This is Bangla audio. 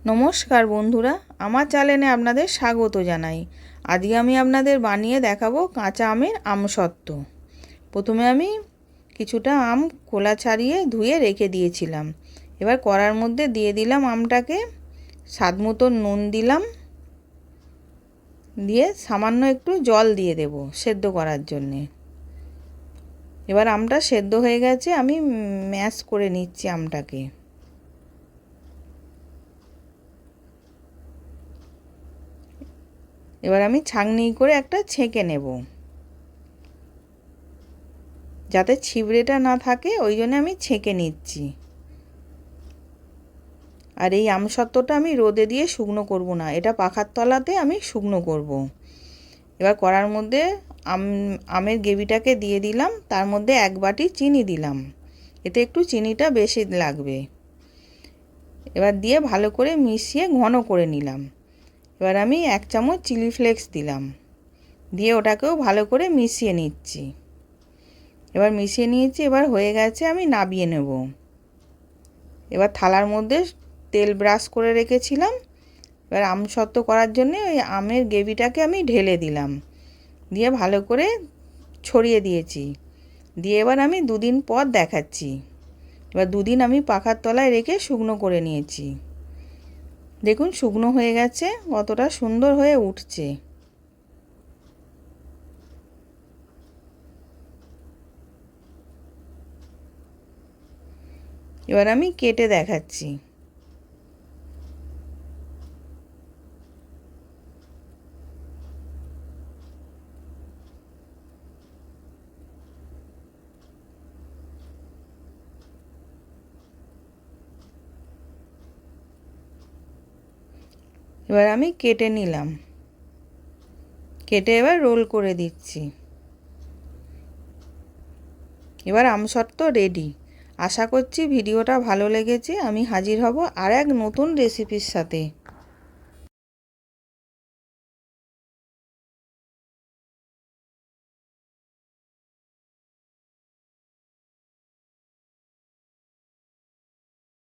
নমস্কার বন্ধুরা, আমার চ্যানেলে আপনাদের স্বাগত জানাই। আজকে আমি আপনাদের বানিয়ে দেখাবো কাঁচা আমের আমসত্ত্ব। প্রথমে আমি কিছুটা আম খোলা ছাড়িয়ে ধুয়ে রেখে দিয়েছিলাম। এবার কড়ার মধ্যে দিয়ে দিলাম আমটাকে, স্বাদ মতো নুন দিলাম, দিয়ে সামান্য একটু জল দিয়ে দেব সেদ্ধ করার জন্যে। এবার আমটা সেদ্ধ হয়ে গেছে, আমি ম্যাশ করে নিচ্ছি আমটাকে। এবার আমি ছাঁকনি করে একটা ছেঁকে নেব, যাতে ছিবড়েটা না থাকে, ওই জন্য আমি ছেঁকে নিচ্ছি। আর এই আমসত্ত্বটা আমি রোদে দিয়ে শুকনো করব না, এটা পাখার তলাতে আমি শুকনো করব। এবার কড়ার মধ্যে আমের গ্রেভিটাকে দিয়ে দিলাম, তার মধ্যে 1 বাটি চিনি দিলাম, এতে একটু চিনিটা বেশি লাগবে। এবার দিয়ে ভালো করে মিশিয়ে ঘন করে নিলাম। এবার আমি 1 চামচ চিলি ফ্লেক্স দিলাম, দিয়ে ওটাকেও ভালো করে মিশিয়ে নিচ্ছি। এবার মিশিয়ে নিয়েছি, এবার হয়ে গেছে, আমি নামিয়ে নেব। এবার থালার মধ্যে তেল ব্রাশ করে রেখেছিলাম, এবার আমসত্ত্ব করার জন্য ওই আমের গ্রেভিটাকে আমি ঢেলে দিলাম, দিয়ে ভালো করে ছড়িয়ে দিয়েছি। দিয়ে এবার আমি 2 দিন পর দেখাচ্ছি। এবার 2 দিন আমি পাখার তলায় রেখে শুকনো করে নিয়েছি। দেখুন শুকনো হয়ে গেছে, কতটা সুন্দর হয়ে উঠছে। এবার আমি কেটে দেখাচ্ছি। এবার আমি কেটে নিলাম, কেটে এবার রোল করে দিচ্ছি। এবার আমসত্ত্ব রেডি। আশা করছি ভিডিওটা ভালো লেগেছে। আমি হাজির হব আর এক নতুন রেসিপির সাথে।